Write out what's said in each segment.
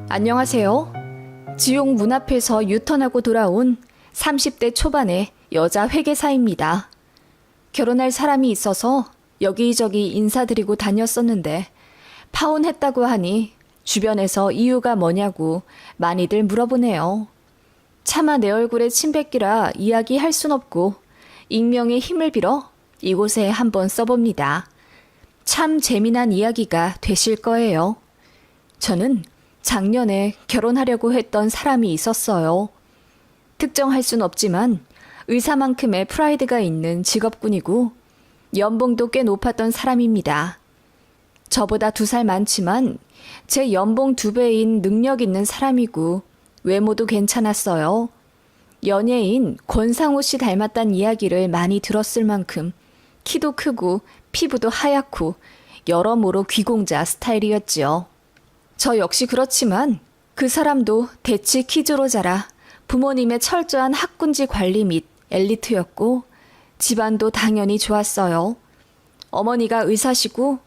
안녕하세요. 지옥 문 앞에서 유턴하고 돌아온 30대 초반의 여자 회계사입니다. 결혼할 사람이 있어서 여기저기 인사드리고 다녔었는데 파혼했다고 하니 주변에서 이유가 뭐냐고 많이들 물어보네요. 차마 내 얼굴에 침 뱉기라 이야기할 순 없고 익명의 힘을 빌어 이곳에 한번 써봅니다. 참 재미난 이야기가 되실 거예요. 저는 작년에 결혼하려고 했던 사람이 있었어요. 특정할 순 없지만 의사만큼의 프라이드가 있는 직업군이고 연봉도 꽤 높았던 사람입니다. 저보다 2살 많지만 제 연봉 2배인 능력 있는 사람이고 외모도 괜찮았어요. 연예인 권상우 씨 닮았다는 이야기를 많이 들었을 만큼 키도 크고 피부도 하얗고 여러모로 귀공자 스타일이었지요. 저 역시 그렇지만 그 사람도 대치 키즈로 자라 부모님의 철저한 학군지 관리 및 엘리트였고 집안도 당연히 좋았어요. 어머니가 의사시고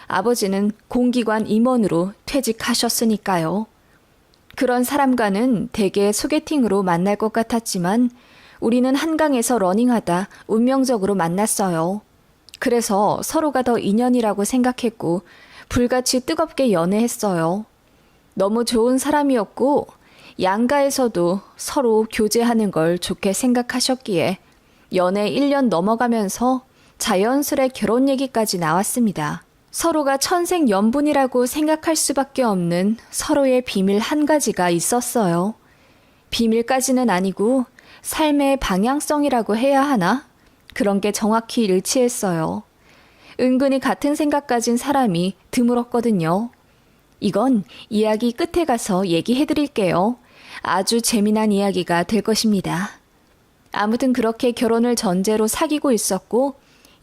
아버지는 공기관 임원으로 퇴직하셨으니까요. 그런 사람과는 대개 소개팅으로 만날 것 같았지만 우리는 한강에서 러닝하다 운명적으로 만났어요. 그래서 서로가 더 인연이라고 생각했고 불같이 뜨겁게 연애했어요. 너무 좋은 사람이었고 양가에서도 서로 교제하는 걸 좋게 생각하셨기에 연애 1년 넘어가면서 자연스레 결혼 얘기까지 나왔습니다. 서로가 천생연분이라고 생각할 수밖에 없는 서로의 비밀 한 가지가 있었어요. 비밀까지는 아니고 삶의 방향성이라고 해야 하나? 그런 게 정확히 일치했어요. 은근히 같은 생각 가진 사람이 드물었거든요. 이건 이야기 끝에 가서 얘기해 드릴게요. 아주 재미난 이야기가 될 것입니다. 아무튼 그렇게 결혼을 전제로 사귀고 있었고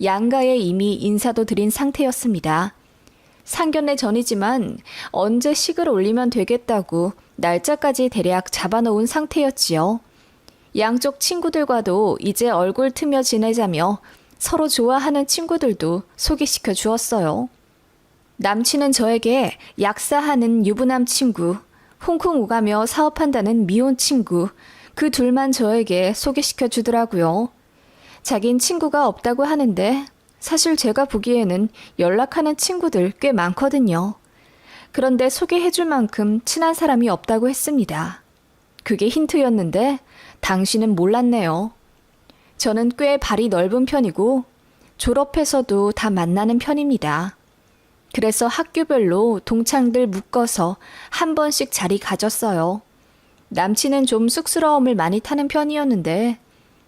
양가에 이미 인사도 드린 상태였습니다. 상견례 전이지만 언제 식을 올리면 되겠다고 날짜까지 대략 잡아놓은 상태였지요. 양쪽 친구들과도 이제 얼굴 트며 지내자며 서로 좋아하는 친구들도 소개시켜 주었어요. 남친은 저에게 약사하는 유부남 친구, 홍콩 오가며 사업한다는 미혼 친구, 그 둘만 저에게 소개시켜 주더라고요. 자긴 친구가 없다고 하는데 사실 제가 보기에는 연락하는 친구들 꽤 많거든요. 그런데 소개해 줄 만큼 친한 사람이 없다고 했습니다. 그게 힌트였는데 당신은 몰랐네요. 저는 꽤 발이 넓은 편이고 졸업해서도 다 만나는 편입니다. 그래서 학교별로 동창들 묶어서 한 번씩 자리 가졌어요. 남친은 좀 쑥스러움을 많이 타는 편이었는데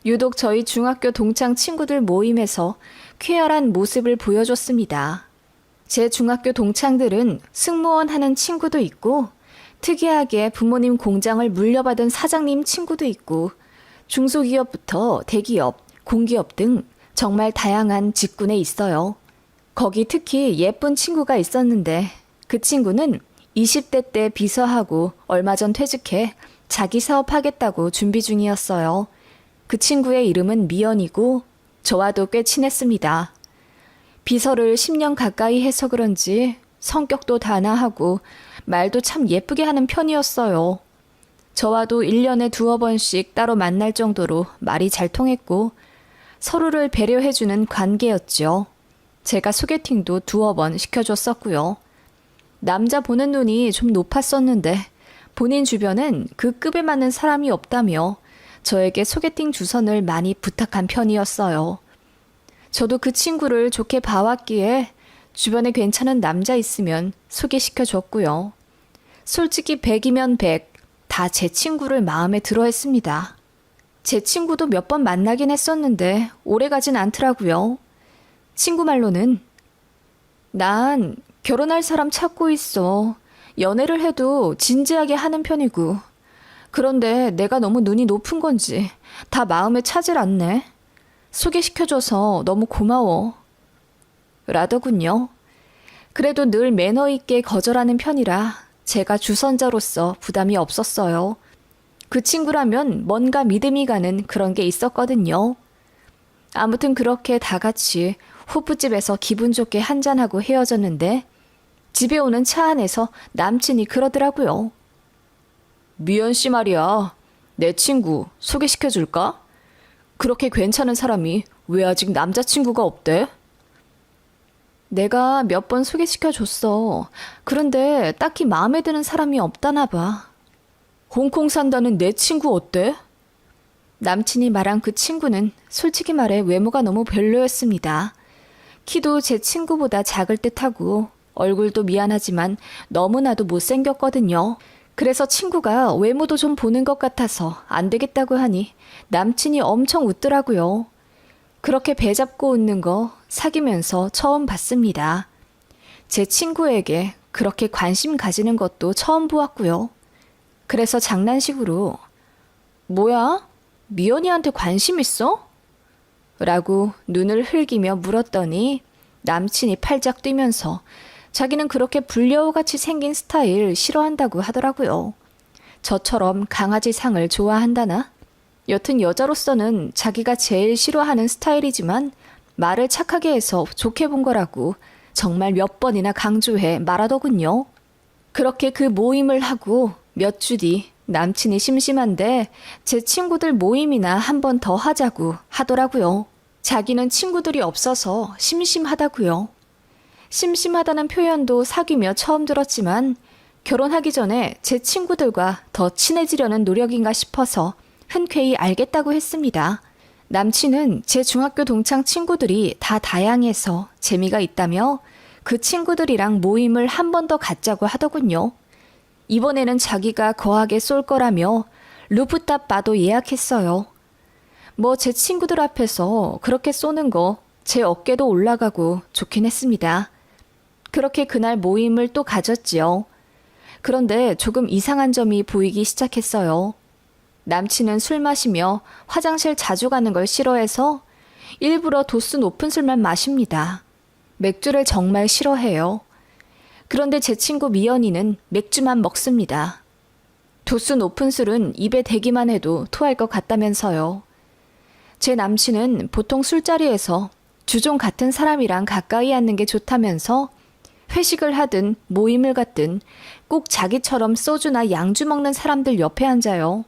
유독 저희 중학교 동창 친구들 모임에서 쾌활한 모습을 보여줬습니다. 제 중학교 동창들은 승무원 하는 친구도 있고 특이하게 부모님 공장을 물려받은 사장님 친구도 있고 중소기업부터 대기업, 공기업 등 정말 다양한 직군에 있어요. 거기 특히 예쁜 친구가 있었는데 그 친구는 20대 때 비서하고 얼마 전 퇴직해 자기 사업하겠다고 준비 중이었어요. 그 친구의 이름은 미연이고 저와도 꽤 친했습니다. 비서를 10년 가까이 해서 그런지 성격도 단아하고 말도 참 예쁘게 하는 편이었어요. 저와도 1년에 2-3번씩 따로 만날 정도로 말이 잘 통했고 서로를 배려해주는 관계였죠. 제가 소개팅도 2-3번 시켜줬었고요. 남자 보는 눈이 좀 높았었는데 본인 주변엔 그 급에 맞는 사람이 없다며 저에게 소개팅 주선을 많이 부탁한 편이었어요. 저도 그 친구를 좋게 봐왔기에 주변에 괜찮은 남자 있으면 소개시켜줬고요. 솔직히 100이면 100, 다 제 친구를 마음에 들어 했습니다. 제 친구도 몇 번 만나긴 했었는데 오래가진 않더라고요. 친구 말로는 난 결혼할 사람 찾고 있어. 연애를 해도 진지하게 하는 편이고 그런데 내가 너무 눈이 높은 건지 다 마음에 차질 않네. 소개시켜줘서 너무 고마워. 라더군요. 그래도 늘 매너 있게 거절하는 편이라 제가 주선자로서 부담이 없었어요. 그 친구라면 뭔가 믿음이 가는 그런 게 있었거든요. 아무튼 그렇게 다 같이 호프집에서 기분 좋게 한잔하고 헤어졌는데 집에 오는 차 안에서 남친이 그러더라고요. 미연 씨 말이야. 내 친구 소개시켜줄까? 그렇게 괜찮은 사람이 왜 아직 남자친구가 없대? 내가 몇 번 소개시켜줬어. 그런데 딱히 마음에 드는 사람이 없다나 봐. 홍콩 산다는 내 친구 어때? 남친이 말한 그 친구는 솔직히 말해 외모가 너무 별로였습니다. 키도 제 친구보다 작을 듯하고 얼굴도 미안하지만 너무나도 못생겼거든요. 그래서 친구가 외모도 좀 보는 것 같아서 안 되겠다고 하니 남친이 엄청 웃더라고요. 그렇게 배 잡고 웃는 거 사귀면서 처음 봤습니다. 제 친구에게 그렇게 관심 가지는 것도 처음 보았고요. 그래서 장난식으로 뭐야? 미연이한테 관심 있어? 라고 눈을 흘기며 물었더니 남친이 팔짝 뛰면서 자기는 그렇게 불려우같이 생긴 스타일 싫어한다고 하더라고요. 저처럼 강아지 상을 좋아한다나? 여튼 여자로서는 자기가 제일 싫어하는 스타일이지만 말을 착하게 해서 좋게 본 거라고 정말 몇 번이나 강조해 말하더군요. 그렇게 그 모임을 하고 몇 주 뒤 남친이 심심한데 제 친구들 모임이나 한 번 더 하자고 하더라고요. 자기는 친구들이 없어서 심심하다고요. 심심하다는 표현도 사귀며 처음 들었지만 결혼하기 전에 제 친구들과 더 친해지려는 노력인가 싶어서 흔쾌히 알겠다고 했습니다. 남친은 제 중학교 동창 친구들이 다 다양해서 재미가 있다며 그 친구들이랑 모임을 한 번 더 갖자고 하더군요. 이번에는 자기가 거하게 쏠 거라며 루프탑 바도 예약했어요. 뭐 제 친구들 앞에서 그렇게 쏘는 거 제 어깨도 올라가고 좋긴 했습니다. 그렇게 그날 모임을 또 가졌지요. 그런데 조금 이상한 점이 보이기 시작했어요. 남친은 술 마시며 화장실 자주 가는 걸 싫어해서 일부러 도수 높은 술만 마십니다. 맥주를 정말 싫어해요. 그런데 제 친구 미연이는 맥주만 먹습니다. 도수 높은 술은 입에 대기만 해도 토할 것 같다면서요. 제 남친은 보통 술자리에서 주종 같은 사람이랑 가까이 앉는 게 좋다면서 회식을 하든 모임을 갖든 꼭 자기처럼 소주나 양주 먹는 사람들 옆에 앉아요.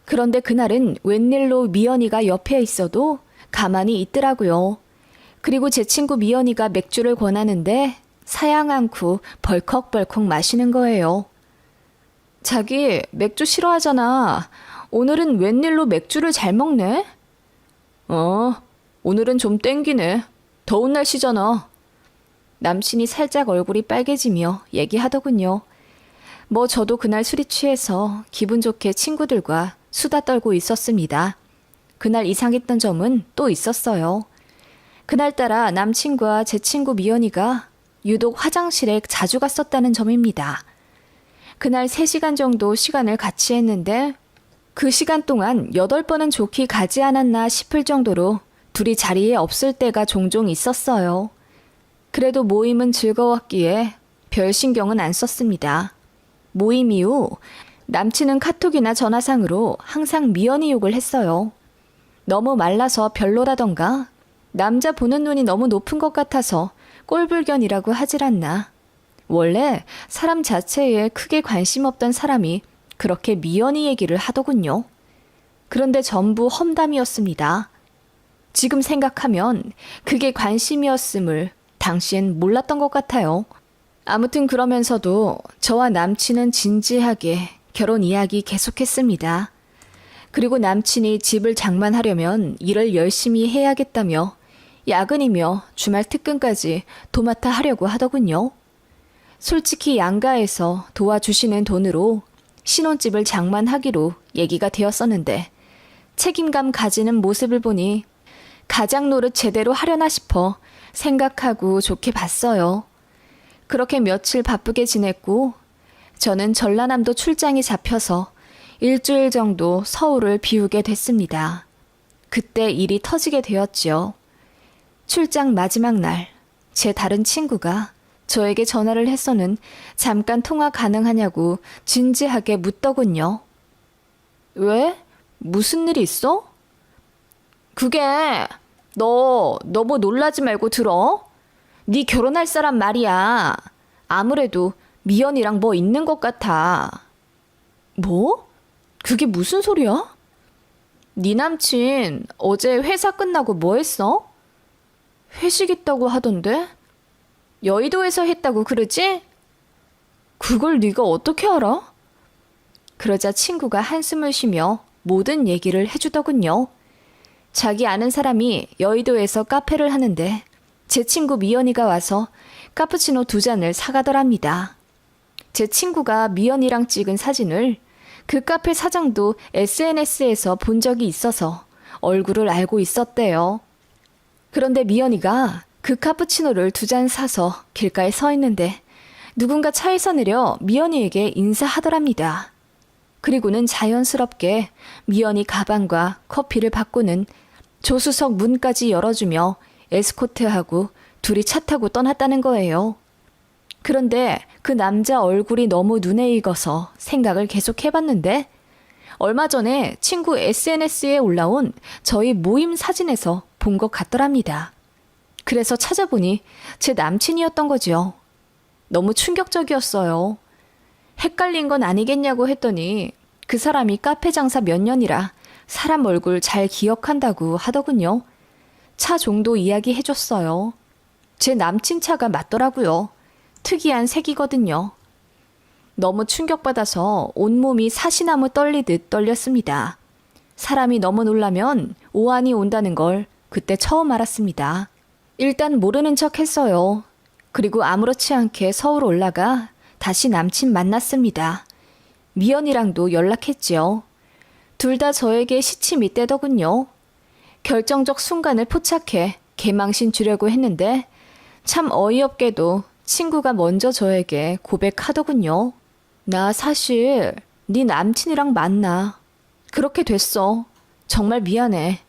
그런데 그날은 웬일로 미연이가 옆에 있어도 가만히 있더라고요. 그리고 제 친구 미연이가 맥주를 권하는데 사양 않고 벌컥벌컥 마시는 거예요. 자기 맥주 싫어하잖아. 오늘은 웬일로 맥주를 잘 먹네? 오늘은 좀 땡기네. 더운 날씨잖아. 남친이 살짝 얼굴이 빨개지며 얘기하더군요. 뭐 저도 그날 술이 취해서 기분 좋게 친구들과 수다 떨고 있었습니다. 그날 이상했던 점은 또 있었어요. 그날따라 남친과 제 친구 미연이가 유독 화장실에 자주 갔었다는 점입니다. 그날 3시간 정도 시간을 같이 했는데 그 시간 동안 8번은 좋게 가지 않았나 싶을 정도로 둘이 자리에 없을 때가 종종 있었어요. 그래도 모임은 즐거웠기에 별 신경은 안 썼습니다. 모임 이후 남친은 카톡이나 전화상으로 항상 미연이 욕을 했어요. 너무 말라서 별로라던가 남자 보는 눈이 너무 높은 것 같아서 꼴불견이라고 하질 않나. 원래 사람 자체에 크게 관심 없던 사람이 그렇게 미연이 얘기를 하더군요. 그런데 전부 험담이었습니다. 지금 생각하면 그게 관심이었음을 당시엔 몰랐던 것 같아요. 아무튼 그러면서도 저와 남친은 진지하게 결혼 이야기 계속했습니다. 그리고 남친이 집을 장만하려면 일을 열심히 해야겠다며 야근이며 주말 특근까지 도맡아 하려고 하더군요. 솔직히 양가에서 도와주시는 돈으로 신혼집을 장만하기로 얘기가 되었었는데 책임감 가지는 모습을 보니 가장 노릇 제대로 하려나 싶어 생각하고 좋게 봤어요. 그렇게 며칠 바쁘게 지냈고 저는 전라남도 출장이 잡혀서 일주일 정도 서울을 비우게 됐습니다. 그때 일이 터지게 되었지요. 출장 마지막 날, 제 다른 친구가 저에게 전화를 해서는 잠깐 통화 가능하냐고 진지하게 묻더군요. 왜? 무슨 일 있어? 그게 너 너무 놀라지 말고 들어. 네 결혼할 사람 말이야. 아무래도 미연이랑 뭐 있는 것 같아. 뭐? 그게 무슨 소리야? 네 남친 어제 회사 끝나고 뭐 했어? 회식 있다고 하던데? 여의도에서 했다고 그러지? 그걸 네가 어떻게 알아? 그러자 친구가 한숨을 쉬며 모든 얘기를 해주더군요. 자기 아는 사람이 여의도에서 카페를 하는데 제 친구 미연이가 와서 카푸치노 2잔을 사가더랍니다. 제 친구가 미연이랑 찍은 사진을 그 카페 사장도 SNS에서 본 적이 있어서 얼굴을 알고 있었대요. 그런데 미연이가 그 카푸치노를 2잔 사서 길가에 서 있는데 누군가 차에서 내려 미연이에게 인사하더랍니다. 그리고는 자연스럽게 미연이 가방과 커피를 받고는 조수석 문까지 열어주며 에스코트하고 둘이 차 타고 떠났다는 거예요. 그런데 그 남자 얼굴이 너무 눈에 익어서 생각을 계속 해봤는데 얼마 전에 친구 SNS에 올라온 저희 모임 사진에서 본 것 같더랍니다. 그래서 찾아보니 제 남친이었던 거죠. 너무 충격적이었어요. 헷갈린 건 아니겠냐고 했더니 그 사람이 카페 장사 몇 년이라 사람 얼굴 잘 기억한다고 하더군요. 차 종도 이야기해줬어요. 제 남친 차가 맞더라고요. 특이한 색이거든요. 너무 충격받아서 온몸이 사시나무 떨리듯 떨렸습니다. 사람이 너무 놀라면 오한이 온다는 걸 그때 처음 알았습니다. 일단 모르는 척 했어요. 그리고 아무렇지 않게 서울 올라가 다시 남친 만났습니다. 미연이랑도 연락했지요. 둘 다 저에게 시침이 떼더군요. 결정적 순간을 포착해 개망신 주려고 했는데 참 어이없게도 친구가 먼저 저에게 고백하더군요. 나 사실 네 남친이랑 만나. 그렇게 됐어. 정말 미안해.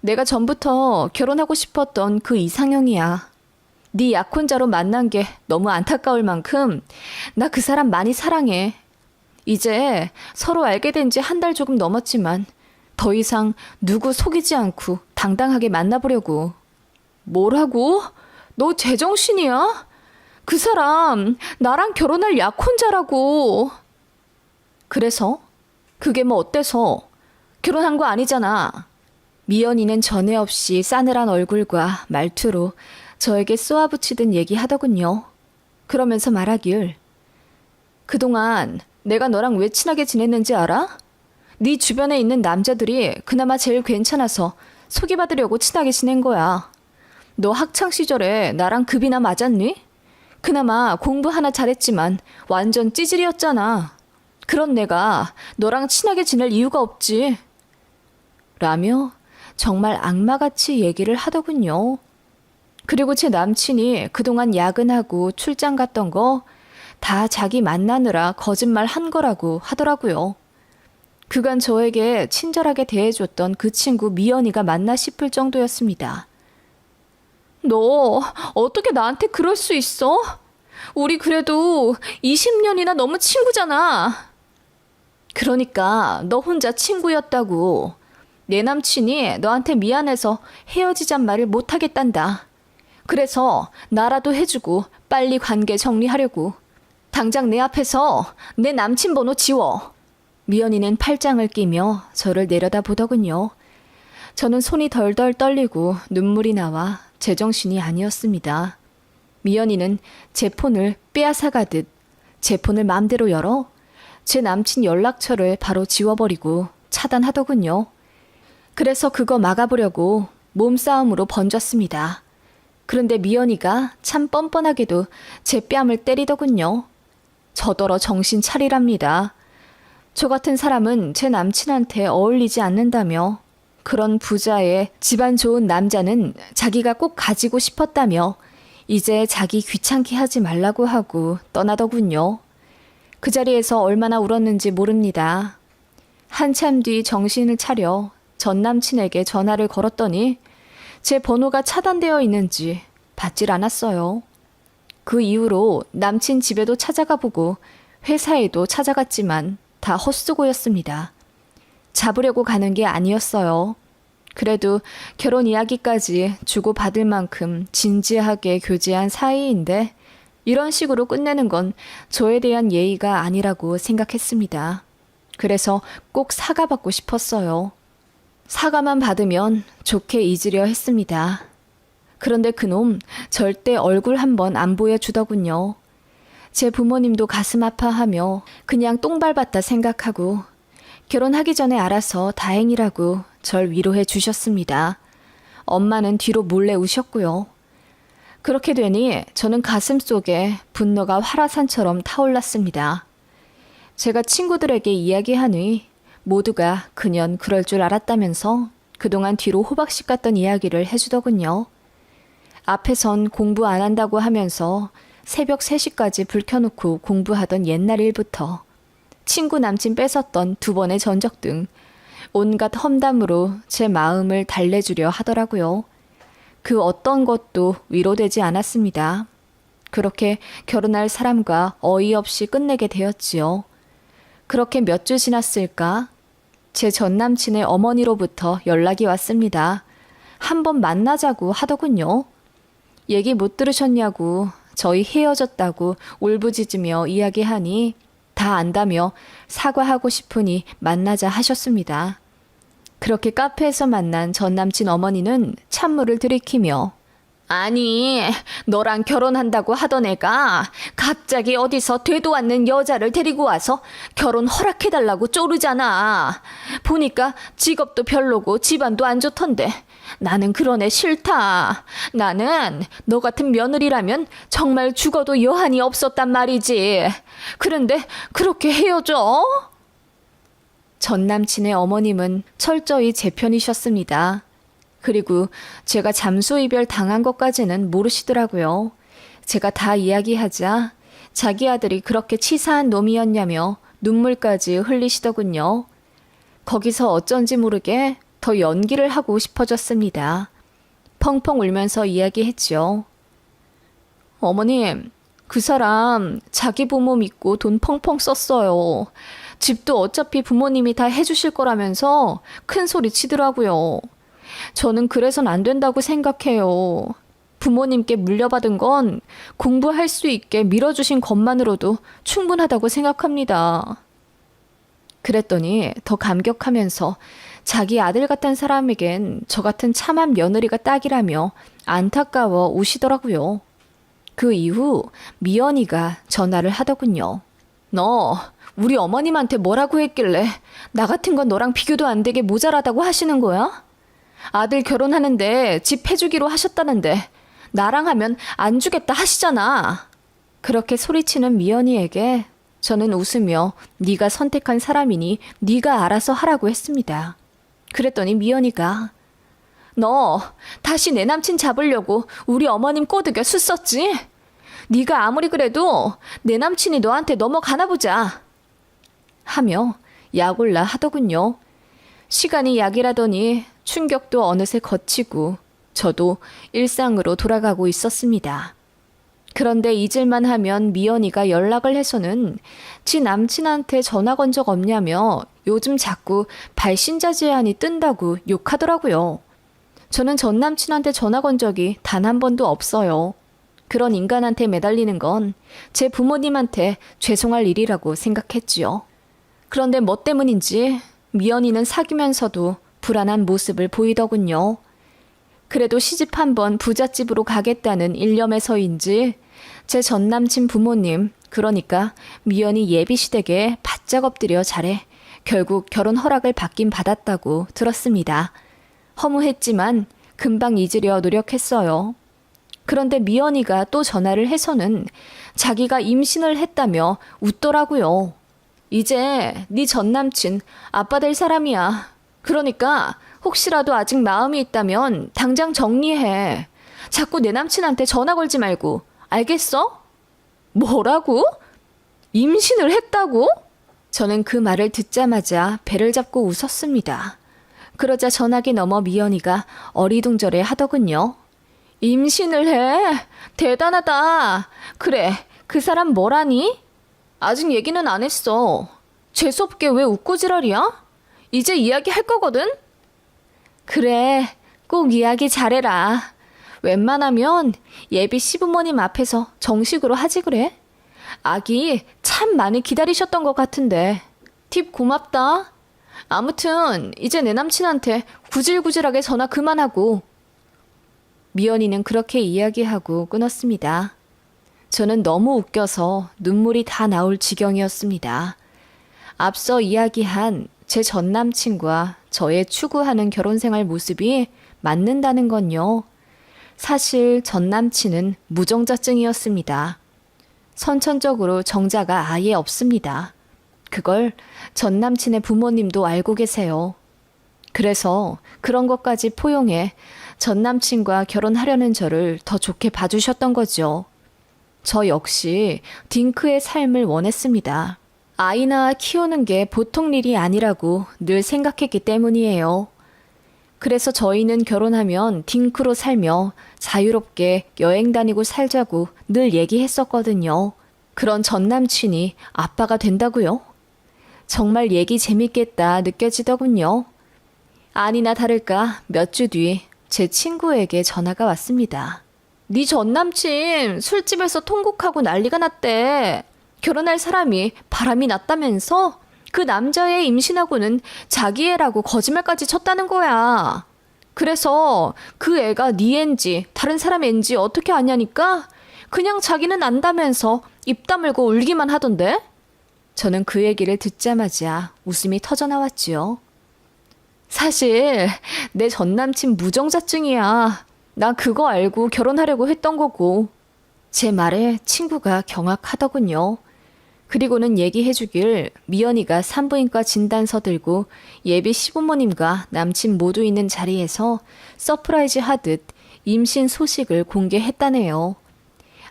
내가 전부터 결혼하고 싶었던 그 이상형이야. 네 약혼자로 만난 게 너무 안타까울 만큼 나 그 사람 많이 사랑해. 이제 서로 알게 된 지 한 달 조금 넘었지만 더 이상 누구 속이지 않고 당당하게 만나보려고. 뭐라고? 너 제정신이야? 그 사람 나랑 결혼할 약혼자라고. 그래서? 그게 뭐 어때서? 결혼한 거 아니잖아. 미연이는 전에 없이 싸늘한 얼굴과 말투로 저에게 쏘아붙이듯 얘기하더군요. 그러면서 말하길. 그동안 내가 너랑 왜 친하게 지냈는지 알아? 네 주변에 있는 남자들이 그나마 제일 괜찮아서 소개받으려고 친하게 지낸 거야. 너 학창시절에 나랑 급이나 맞았니? 그나마 공부 하나 잘했지만 완전 찌질이었잖아. 그런 내가 너랑 친하게 지낼 이유가 없지. 라며 정말 악마같이 얘기를 하더군요. 그리고 제 남친이 그동안 야근하고 출장 갔던 거 다 자기 만나느라 거짓말 한 거라고 하더라고요. 그간 저에게 친절하게 대해줬던 그 친구 미연이가 맞나 싶을 정도였습니다. 너 어떻게 나한테 그럴 수 있어? 우리 그래도 20년이나 너무 친구잖아. 그러니까 너 혼자 친구였다고. 내 남친이 너한테 미안해서 헤어지잔 말을 못하겠단다. 그래서 나라도 해주고 빨리 관계 정리하려고. 당장 내 앞에서 내 남친 번호 지워. 미연이는 팔짱을 끼며 저를 내려다보더군요. 저는 손이 덜덜 떨리고 눈물이 나와 제정신이 아니었습니다. 미연이는 제 폰을 빼앗아가듯 제 폰을 마음대로 열어 제 남친 연락처를 바로 지워버리고 차단하더군요. 그래서 그거 막아보려고 몸싸움으로 번졌습니다. 그런데 미연이가 참 뻔뻔하게도 제 뺨을 때리더군요. 저더러 정신 차리랍니다. 저 같은 사람은 제 남친한테 어울리지 않는다며 그런 부자의 집안 좋은 남자는 자기가 꼭 가지고 싶었다며 이제 자기 귀찮게 하지 말라고 하고 떠나더군요. 그 자리에서 얼마나 울었는지 모릅니다. 한참 뒤 정신을 차려 전 남친에게 전화를 걸었더니 제 번호가 차단되어 있는지 받질 않았어요. 그 이후로 남친 집에도 찾아가 보고 회사에도 찾아갔지만 다 헛수고였습니다. 잡으려고 가는 게 아니었어요. 그래도 결혼 이야기까지 주고받을 만큼 진지하게 교제한 사이인데 이런 식으로 끝내는 건 저에 대한 예의가 아니라고 생각했습니다. 그래서 꼭 사과받고 싶었어요. 사과만 받으면 좋게 잊으려 했습니다. 그런데 그놈 절대 얼굴 한번 안 보여주더군요. 제 부모님도 가슴 아파하며 그냥 똥 밟았다 생각하고 결혼하기 전에 알아서 다행이라고 절 위로해 주셨습니다. 엄마는 뒤로 몰래 우셨고요. 그렇게 되니 저는 가슴속에 분노가 활화산처럼 타올랐습니다. 제가 친구들에게 이야기하니 모두가 그년 그럴 줄 알았다면서 그동안 뒤로 호박씨 같던 이야기를 해주더군요. 앞에선 공부 안 한다고 하면서 새벽 3시까지 불 켜놓고 공부하던 옛날 일부터 친구 남친 뺏었던 2번의 전적 등 온갖 험담으로 제 마음을 달래주려 하더라고요. 그 어떤 것도 위로되지 않았습니다. 그렇게 결혼할 사람과 어이없이 끝내게 되었지요. 그렇게 몇 주 지났을까? 제 전남친의 어머니로부터 연락이 왔습니다. 한번 만나자고 하더군요. 얘기 못 들으셨냐고 저희 헤어졌다고 울부짖으며 이야기하니 다 안다며 사과하고 싶으니 만나자 하셨습니다. 그렇게 카페에서 만난 전남친 어머니는 찬물을 들이키며 아니, 너랑 결혼한다고 하던 애가 갑자기 어디서 되도 않는 여자를 데리고 와서 결혼 허락해달라고 쪼르잖아. 보니까 직업도 별로고 집안도 안 좋던데 나는 그런 애 싫다. 나는 너 같은 며느리라면 정말 죽어도 여한이 없었단 말이지. 그런데 그렇게 헤어져? 전 남친의 어머님은 철저히 제 편이셨습니다. 그리고 제가 잠수 이별 당한 것까지는 모르시더라고요. 제가 다 이야기하자 자기 아들이 그렇게 치사한 놈이었냐며 눈물까지 흘리시더군요. 거기서 어쩐지 모르게 더 연기를 하고 싶어졌습니다. 펑펑 울면서 이야기했죠. 어머님, 그 사람 자기 부모 믿고 돈 펑펑 썼어요. 집도 어차피 부모님이 다 해주실 거라면서 큰 소리 치더라고요. 저는 그래선 안 된다고 생각해요. 부모님께 물려받은 건 공부할 수 있게 밀어주신 것만으로도 충분하다고 생각합니다. 그랬더니 더 감격하면서 자기 아들 같은 사람에겐 저 같은 참한 며느리가 딱이라며 안타까워 우시더라고요. 그 이후 미연이가 전화를 하더군요. 너 우리 어머님한테 뭐라고 했길래 나 같은 건 너랑 비교도 안 되게 모자라다고 하시는 거야? 아들 결혼하는데 집 해주기로 하셨다는데 나랑 하면 안 주겠다 하시잖아. 그렇게 소리치는 미연이에게 저는 웃으며 네가 선택한 사람이니 네가 알아서 하라고 했습니다. 그랬더니 미연이가 너 다시 내 남친 잡으려고 우리 어머님 꼬드겨 수 썼지? 네가 아무리 그래도 내 남친이 너한테 넘어가나 보자 하며 약올라 하더군요. 시간이 약이라더니 충격도 어느새 거치고 저도 일상으로 돌아가고 있었습니다. 그런데 잊을만 하면 미연이가 연락을 해서는 지 남친한테 전화 건 적 없냐며 요즘 자꾸 발신자 제한이 뜬다고 욕하더라고요. 저는 전 남친한테 전화 건 적이 단 한 번도 없어요. 그런 인간한테 매달리는 건 제 부모님한테 죄송할 일이라고 생각했지요. 그런데 뭐 때문인지 미연이는 사귀면서도 불안한 모습을 보이더군요. 그래도 시집 한번 부잣집으로 가겠다는 일념에서인지 제 전남친 부모님, 그러니까 미연이 예비시댁에 바짝 엎드려 잘해 결국 결혼 허락을 받긴 받았다고 들었습니다. 허무했지만 금방 잊으려 노력했어요. 그런데 미연이가 또 전화를 해서는 자기가 임신을 했다며 웃더라고요. 이제 네 전남친 아빠 될 사람이야. 그러니까 혹시라도 아직 마음이 있다면 당장 정리해. 자꾸 내 남친한테 전화 걸지 말고. 알겠어? 뭐라고? 임신을 했다고? 저는 그 말을 듣자마자 배를 잡고 웃었습니다. 그러자 전화기 너머 미연이가 어리둥절해 하더군요. 임신을 해? 대단하다. 그래, 그 사람 뭐라니? 아직 얘기는 안 했어. 재수없게 왜 웃고 지랄이야? 이제 이야기할 거거든? 그래, 꼭 이야기 잘해라. 웬만하면 예비 시부모님 앞에서 정식으로 하지 그래? 아기 참 많이 기다리셨던 것 같은데. 팁 고맙다. 아무튼 이제 내 남친한테 구질구질하게 전화 그만하고. 미연이는 그렇게 이야기하고 끊었습니다. 저는 너무 웃겨서 눈물이 다 나올 지경이었습니다. 앞서 이야기한 제 전남친과 저의 추구하는 결혼생활 모습이 맞는다는 건요. 사실 전남친은 무정자증이었습니다. 선천적으로 정자가 아예 없습니다. 그걸 전남친의 부모님도 알고 계세요. 그래서 그런 것까지 포용해 전남친과 결혼하려는 저를 더 좋게 봐주셨던 거죠. 저 역시 딩크의 삶을 원했습니다. 아이 낳아 키우는 게 보통 일이 아니라고 늘 생각했기 때문이에요. 그래서 저희는 결혼하면 딩크로 살며 자유롭게 여행 다니고 살자고 늘 얘기했었거든요. 그런 전 남친이 아빠가 된다고요? 정말 얘기 재밌겠다 느껴지더군요. 아니나 다를까 몇 주 뒤 제 친구에게 전화가 왔습니다. 네 전 남친 술집에서 통곡하고 난리가 났대. 결혼할 사람이 바람이 났다면서 그 남자애 임신하고는 자기 애라고 거짓말까지 쳤다는 거야. 그래서 그 애가 네 앤지 다른 사람 앤지 어떻게 아냐니까 그냥 자기는 안다면서 입 다물고 울기만 하던데. 저는 그 얘기를 듣자마자 웃음이 터져나왔지요. 사실 내 전남친 무정자증이야. 나 그거 알고 결혼하려고 했던 거고. 제 말에 친구가 경악하더군요. 그리고는 얘기해주길 미연이가 산부인과 진단서 들고 예비 시부모님과 남친 모두 있는 자리에서 서프라이즈 하듯 임신 소식을 공개했다네요.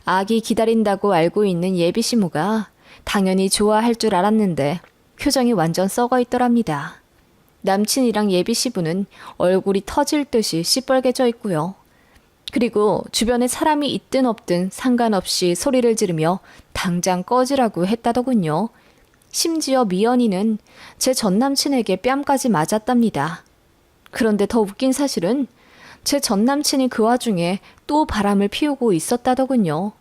아기 기다린다고 알고 있는 예비 시모가 당연히 좋아할 줄 알았는데 표정이 완전 썩어 있더랍니다. 남친이랑 예비 시부는 얼굴이 터질 듯이 시뻘개져 있고요. 그리고 주변에 사람이 있든 없든 상관없이 소리를 지르며 당장 꺼지라고 했다더군요. 심지어 미연이는 제 전남친에게 뺨까지 맞았답니다. 그런데 더 웃긴 사실은 제 전남친이 그 와중에 또 바람을 피우고 있었다더군요.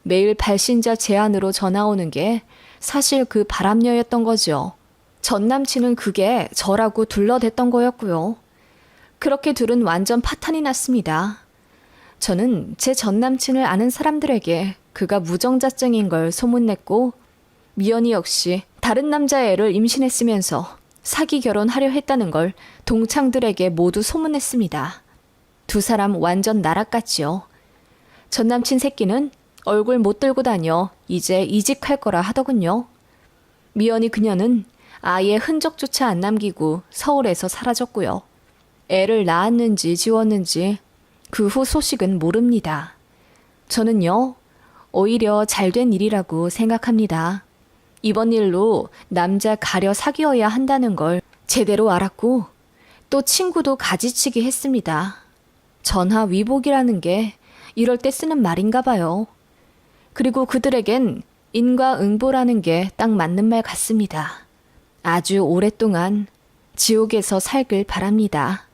매일 발신자 제안으로 전화 오는 게 사실 그 바람녀였던 거죠. 전남친은 그게 저라고 둘러댔던 거였고요. 그렇게 둘은 완전 파탄이 났습니다. 저는 제 전남친을 아는 사람들에게 그가 무정자증인 걸 소문냈고 미연이 역시 다른 남자애를 임신했으면서 사기 결혼하려 했다는 걸 동창들에게 모두 소문냈습니다. 두 사람 완전 나락같지요. 전남친 새끼는 얼굴 못 들고 다녀 이제 이직할 거라 하더군요. 미연이 그녀는 아예 흔적조차 안 남기고 서울에서 사라졌고요. 애를 낳았는지 지웠는지 그 후 소식은 모릅니다. 저는요, 오히려 잘된 일이라고 생각합니다. 이번 일로 남자 가려 사귀어야 한다는 걸 제대로 알았고 또 친구도 가지치기 했습니다. 전화 위복이라는 게 이럴 때 쓰는 말인가 봐요. 그리고 그들에겐 인과응보라는 게 딱 맞는 말 같습니다. 아주 오랫동안 지옥에서 살길 바랍니다.